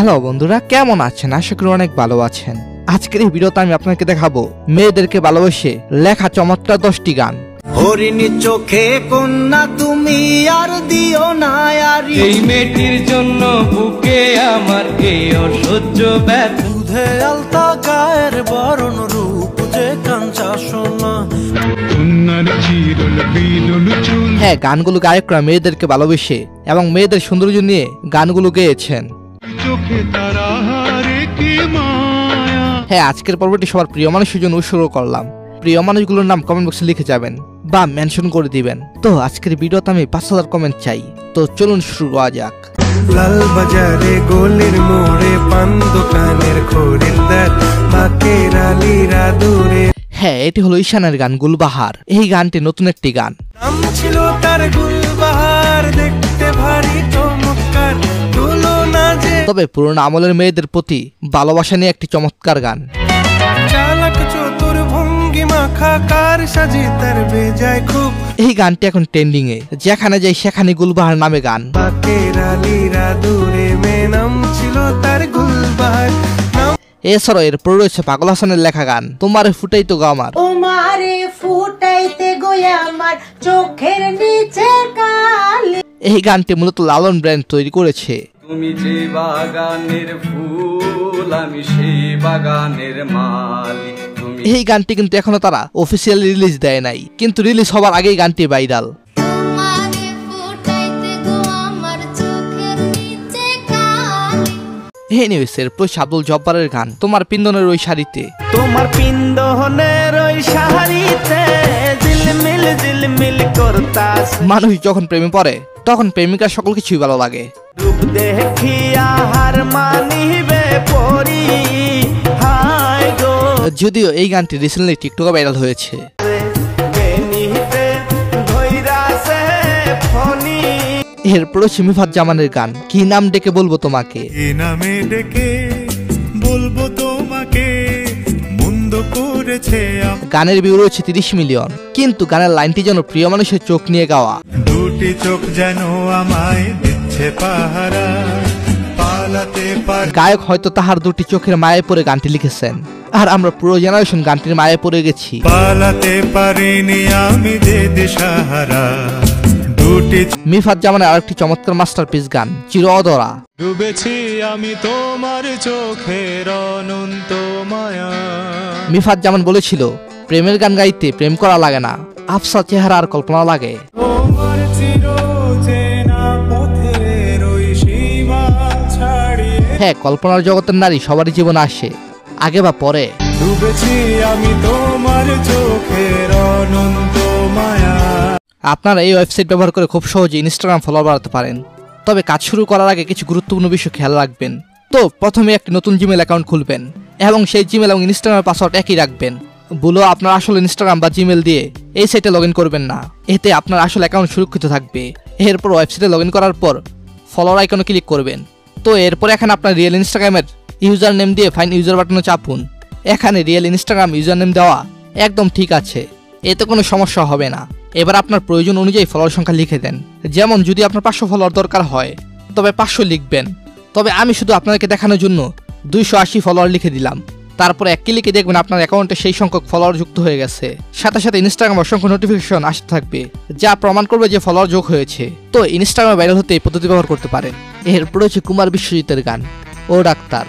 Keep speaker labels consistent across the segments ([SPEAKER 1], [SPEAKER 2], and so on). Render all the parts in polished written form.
[SPEAKER 1] Hello বন্ধুরা, কেমন আছেন? আশা করি অনেক ভালো আছেন। আজকের এই ভিডিওতে আমি আপনাকে দেখাবো মেয়েদেরকে ভালোবেসে লেখা চমৎকার 10টি গান।
[SPEAKER 2] হরিণী চোখে কন্যা তুমি আর দিও না আরি,
[SPEAKER 3] এই মেয়েটির জন্য বুকে আমার এই অসহ্য ব্যথা।
[SPEAKER 2] দুধে আলতা গায়ের বরণ রূপ যে কাঞ্চা সোনা,
[SPEAKER 1] হ্যাঁ, গানগুলো গায়করা মেয়েদেরকে ভালোবেসে এবং মেয়েদের সৌন্দর্য নিয়ে গানগুলো গেয়েছেন। হ্যাঁ, আজকের পর্বটি সবার প্রিয় মানুষের জন্য উৎসর্গ করলাম। প্রিয় মানুষগুলোর নাম কমেন্ট বক্সে লিখে যাবেন বা মেনশন করে দিবেন। তো আজকের ভিডিওতে আমি 5000 কমেন্ট চাই। তো চলুন শুরু করা যাক।
[SPEAKER 2] লাল বাজারে গোলের মোড়ে পান দোকানের খরিদ্দার বাকের আলীরা দূরে।
[SPEAKER 1] হ্যাঁ, এটি হলো ঈশানের গান গুলবাহার। এই গানটি নতুন একটি গান।
[SPEAKER 2] নাম ছিল তার গুলবাহার, দেখতে ভারী চমৎকার, তুলনা যে
[SPEAKER 1] তবে পুরনো আমলের মেয়েদের প্রতি ভালোবাসা নিয়ে একটি চমৎকার গান।
[SPEAKER 2] চালাক চতুর ভঙ্গি মাখা কার সাজি তার বেজায় খুব।
[SPEAKER 1] এই গানটি এখন ট্রেন্ডিং এ, যেখানে যাই সেখানে গুলবাহার নামে গান।
[SPEAKER 2] বাকের আলীরা দূরে মে নাম ছিল তার গুলবাহার।
[SPEAKER 1] এছাড়াও এর পরে রয়েছে পাগল হাসানের লেখা গান তোমারে ফুটাই তো গো আমার।
[SPEAKER 4] তোমারে ফুটাইতে গো আমার চোখের নিচে কালি।
[SPEAKER 1] এই গানটি মূলত লালন ব্র্যান্ড তৈরি করেছে।
[SPEAKER 3] তুমি যে বাগানের ফুল আমি সেই বাগানের মালি।
[SPEAKER 1] এই গানটি কিন্তু এখনো তারা অফিসিয়ালি রিলিজ দেয় নাই, কিন্তু রিলিজ হবার আগেই গানটি ভাইরাল। আব্দুল জব্বারের গান তোমার পিন্দনের ওই শাড়িতে।
[SPEAKER 2] তোমার পিন্দনের ওই শাড়িতে ঝিলমিল ঝিলমিল করতাস।
[SPEAKER 1] মানুষ যখন প্রেমে পড়ে তখন প্রেমিকার সকল কিছুই ভালো লাগে।
[SPEAKER 2] রূপ দেখিয়া হার মানিবে পরি হায় গো।
[SPEAKER 1] যদিও এই গানটি রিসেন্টলি টিকটকে ভাইরাল হয়েছে। এরপর মিফাত জামানের গান কি নাম ডেকে বলবো তোমাকে।
[SPEAKER 5] কি নামে ডেকে বলবো তোমাকে, মন্দ করেছে
[SPEAKER 1] গানের ভিউ রয়েছে 30 মিলিয়ন, কিন্তু গানের লাইনটি যেন প্রিয় মানুষের চোখ নিয়ে গাওয়া।
[SPEAKER 5] দুটি চোখ যেন আমায় দিচ্ছে পাহারা, পালাতে পার।
[SPEAKER 1] গায়ক হয়তো তাহার দুটি চোখের মায়ে পড়ে গানটি লিখেছেন, আর আমরা পুরো জেনারেশন গানটির মায়ে পড়ে গেছি।
[SPEAKER 5] পালাতে পারিনি আমি যে দিশাহারা।
[SPEAKER 1] মিফাত জামানের আরেকটি চমৎকার মাস্টারপিস গান চির অধরা।
[SPEAKER 5] ডুবেছি আমি তোমার চোখের অনন্ত মায়া।
[SPEAKER 1] মিফাত জামান বলেছিল প্রেমের গান গাইতে প্রেম করা লাগে না, আফসা চেহারা আর কল্পনা লাগে। হ্যাঁ, কল্পনার জগতের নারী সবারই জীবনে আসে, আগে বা পরে।
[SPEAKER 5] ডুবেছি আমি তোমার চোখের অনন্ত মায়া।
[SPEAKER 1] আপনারা এই ওয়েবসাইট ব্যবহার করে খুব সহজে ইনস্টাগ্রাম ফলোয়ার বাড়াতে পারেন। তবে কাজ শুরু করার আগে কিছু গুরুত্বপূর্ণ বিষয় খেয়াল রাখবেন। তো প্রথমে একটি নতুন জিমেল অ্যাকাউন্ট খুলবেন এবং সেই জিমেল এবং ইনস্টাগ্রামের পাসওয়ার্ড একই রাখবেন। বলো আপনার আসল ইনস্টাগ্রাম বা জিমেল দিয়ে এই সাইটে লগ ইন করবেন না, এতে আপনার আসল অ্যাকাউন্ট সুরক্ষিত থাকবে। এরপর ওয়েবসাইটে লগ ইন করার পর ফলোয়ার আইকনে ক্লিক করবেন। তো এরপর এখানে আপনার রিয়েল ইনস্টাগ্রামের ইউজার নেম দিয়ে ফাইন্ড ইউজার বাটনে চাপুন। এখানে রিয়েল ইনস্টাগ্রাম ইউজার নেম দেওয়া একদম ঠিক আছে, এতে কোনো সমস্যা হবে না। এবার আপনার প্রয়োজন অনুযায়ী ফলোয়ার সংখ্যা লিখে দেন। যেমন যদি আপনার 500 ফলোয়ার দরকার হয় তবে 500 লিখবেন। তবে আমি শুধু আপনাদেরকে দেখানোর জন্য 280 ফলোয়ার লিখে দিলাম। তারপর এক ক্লিকে দেখবেন আপনার অ্যাকাউন্টে সেই সংখ্যক ফলোয়ার যুক্ত হয়ে গেছে। সাথে সাথে ইনস্টাগ্রাম অসংখ্য নোটিফিকেশন আসতে থাকবে, যা প্রমাণ করবে যে ফলোয়ার যোগ হয়েছে। তো ইনস্টাগ্রামে ভাইরাল হতে এই পদ্ধতি ব্যবহার করতে পারেন। এরপর হচ্ছে কুমার বিশ্বজিতের গান ও ডাক্তার।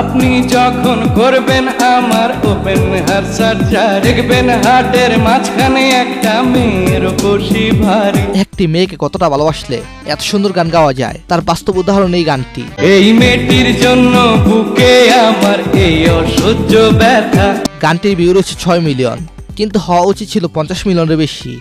[SPEAKER 3] আপনি যখন করবেন আমার ওপেন হার্ট সার্জারি, দেখবেন হার্টের মাঝখানে একটা মেয়ের বসি ভারী।
[SPEAKER 1] একটি মেয়েকে কতটা ভালোবাসলে এত সুন্দর গান গাওয়া যায়, তার বাস্তব উদাহরণ এই গানটি।
[SPEAKER 3] এই মেয়েটির জন্য বুকে আমার এই অসহ্য ব্যথা।
[SPEAKER 1] গানটির ভিউ রয়েছে 6 মিলিয়ন, কিন্তু হওয়া উচিত ছিল 50 মিলিয়নের বেশি।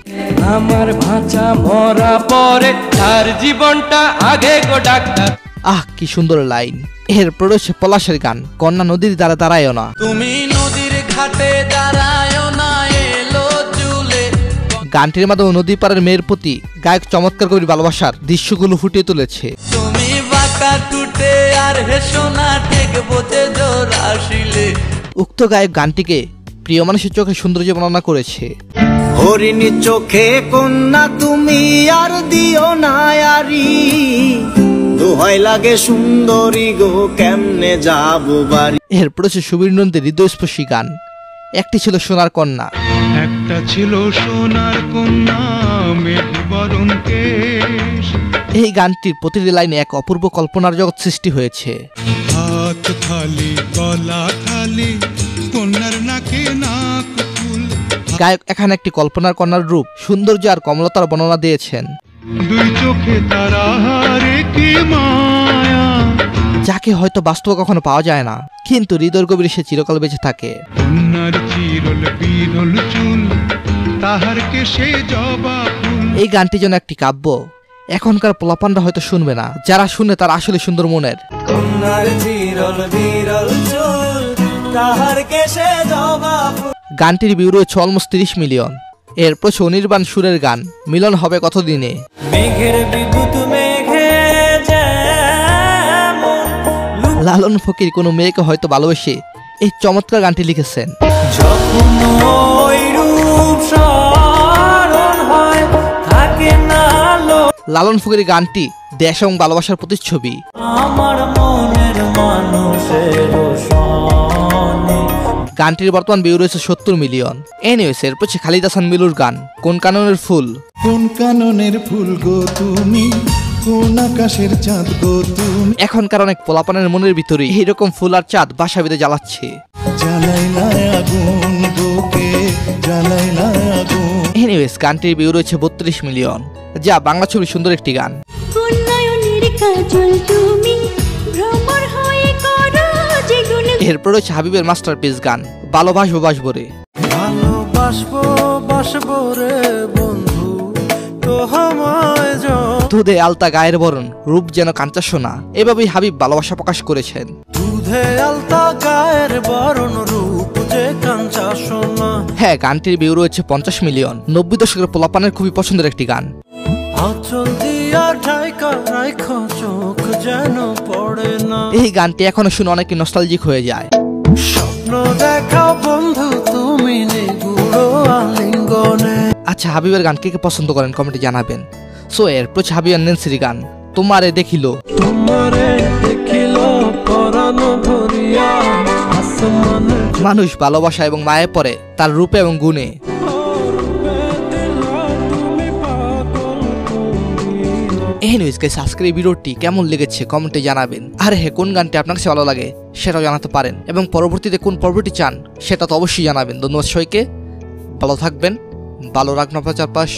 [SPEAKER 3] আমার ভাঁচা মরা পরে তার জীবনটা আগে গো ডাক্তার।
[SPEAKER 1] আহ, কি সুন্দর লাইন। এরপর রয়েছে পলাশের গান কন্যা নদীর দ্বারা দাঁড়ায়ও না।
[SPEAKER 2] তুমি নদীর ঘাটে দাঁড়ায়ও না এলো চুলে।
[SPEAKER 1] গানটির মাধ্যমে নদী পাড়ের মেয়ের প্রতি গায়ক চমৎকার করে ভালোবাসার দৃশ্যগুলো ফুটিয়ে তুলেছে।
[SPEAKER 2] তুমি বাঁকা টুটে আর হেসো না ঠিক বোঝে জোর আসিলে।
[SPEAKER 1] উক্ত গায়ক গানটিকে প্রিয় মানুষের চোখে সৌন্দর্য বর্ণনা করেছে।
[SPEAKER 2] হরিণী চোখে কন্যা তুমি আর দিও না আরি,
[SPEAKER 6] দোহাই লাগে সুন্দরী গো কেমনে যাবো বাড়ি।
[SPEAKER 1] এরপর হচ্ছে সুবীর নন্দের হৃদয়স্পর্শী গান একটি ছিল সোনার কন্যা।
[SPEAKER 5] একটা ছিল সোনার কন্যা মেঘবরণ কেশ,
[SPEAKER 1] এই গানটির প্রতিটি লাইনে এক অপূর্ব কল্পনার জগৎ সৃষ্টি হয়েছে।
[SPEAKER 5] হাত খালি গলা খালি কন্যার নাকে নাক ফুল,
[SPEAKER 1] গায়ক এখানে একটি কল্পনার কন্যার রূপ সৌন্দর্য আর কমলতার বর্ণনা দিয়েছেন।
[SPEAKER 5] দুই চোখে তারা হারে কি মায়া,
[SPEAKER 1] যাকে হয়তো বাস্তবে কখনো পাওয়া যায় না, কিন্তু হৃদয়ের গভীরে সে চিরকাল বেঁচে থাকে।
[SPEAKER 5] কন্যার চিরল বিরল চুল তাহার কেশে জবা ফুল।
[SPEAKER 1] এই গানটি যেন একটি কাব্য। এখনকার পোলাপানরা হয়তো শুনবে না, যারা শুনে তারা আসলে সুন্দর মনের।
[SPEAKER 2] কন্যার চিরল বিরল চুল তাহার কেশে জবা ফুল।
[SPEAKER 1] গানটির ভিউ রয়েছে অলমোস্ট 30 মিলিয়ন। এরপর অনির্বাণ সুরের গান মিলন হবে কতদিনে।
[SPEAKER 2] মেঘের বিদ্যুৎ মেঘে যেমন
[SPEAKER 1] লালন ফকির কোনো মেয়েকে হয়তো ভালোবেসে এই চমৎকার গানটি লিখেছেন।
[SPEAKER 2] যখন ওই রূপ স্মরণ হয় থাকে না লো
[SPEAKER 1] লালন ফকিরের গানটি দেশ এবং ভালোবাসার প্রতিচ্ছবি।
[SPEAKER 2] আমার মনের মানুষের সনে।
[SPEAKER 1] গানটির বর্তমান ভিউ রয়েছে 70 মিলিয়ন। এনিওয়েস এরপর খালিদ হাসান মিলুর গান কোন কাননের ফুল।
[SPEAKER 7] কোন কাননের ফুল গো তুমি, কোন আকাশের চাঁদ গো তুমি,
[SPEAKER 1] এখনকার অনেক পোলাপানের মনের ভিতরে এইরকম ফুল আর চাঁদ বাসা বেঁধে জ্বালাচ্ছে।
[SPEAKER 7] জ্বালাইলা আগুন বুকে জ্বালাইলা আগুন।
[SPEAKER 1] এনিওয়েস গানটির ভিউ রয়েছে 32 মিলিয়ন, যা বাংলা ছবির সুন্দর একটি গান।
[SPEAKER 8] উন্নয়নের কাজল তুমি ভ্রমর হয়ে করো যে গুণ।
[SPEAKER 1] এরপর রয়েছে হাবিবের মাস্টারপিস গান ভালোবাসবো বাসবো রে।
[SPEAKER 2] ভালোবাসবো বাসবো রে বন্ধু তোমায়
[SPEAKER 1] দুধে আলতা গায়ের বরণ রূপ যেন কাঞ্চা সোনা। এভাবেই হাবিব ভালোবাসা প্রকাশ করেছেন।
[SPEAKER 2] দুধে আলতা গায়ের বরণ রূপ যে কাঞ্চা সোনা।
[SPEAKER 1] হ্যাঁ, গানটির ভিউ রয়েছে 50 মিলিয়ন। 90 দশকের পোলাপানের খুবই পছন্দের একটি গান।
[SPEAKER 2] আঁচল দিয়া ঢাইকা রাখো চোখ যেন পড়ে না।
[SPEAKER 1] এই গানটি এখনো শুনে অনেকে নস্টালজিক হয়ে যায়।
[SPEAKER 2] স্বপ্ন দেখাও বন্ধু তুমি নিগুড় আলিঙ্গনে।
[SPEAKER 1] আচ্ছা, হাবিবের গান কে কে পছন্দ করেন কমেন্টে জানাবেন। সো এরপর হাবিব নেন্সির গান তোমারে দেখিলো।
[SPEAKER 2] তোমারে দেখিলো পরাণ ভরিয়া আসমানে
[SPEAKER 1] মানুষ ভালোবাসা এবং মায়ে পড়ে তার রূপে এবং গুণে। এনিওয়েজ গাইস, আজকের এই ভিডিওটি কেমন লেগেছে কমেন্টে জানাবেন। আর হ্যাঁ, কোন গানটি আপনার কাছে ভালো লাগে সেটাও জানাতে পারেন, এবং পরবর্তীতে কোন পর্বটি চান সেটা তো অবশ্যই জানাবেন। ধন্যবাদ সবাইকে, ভালো থাকবেন, ভালো রাখবেন আপনার চারপাশ।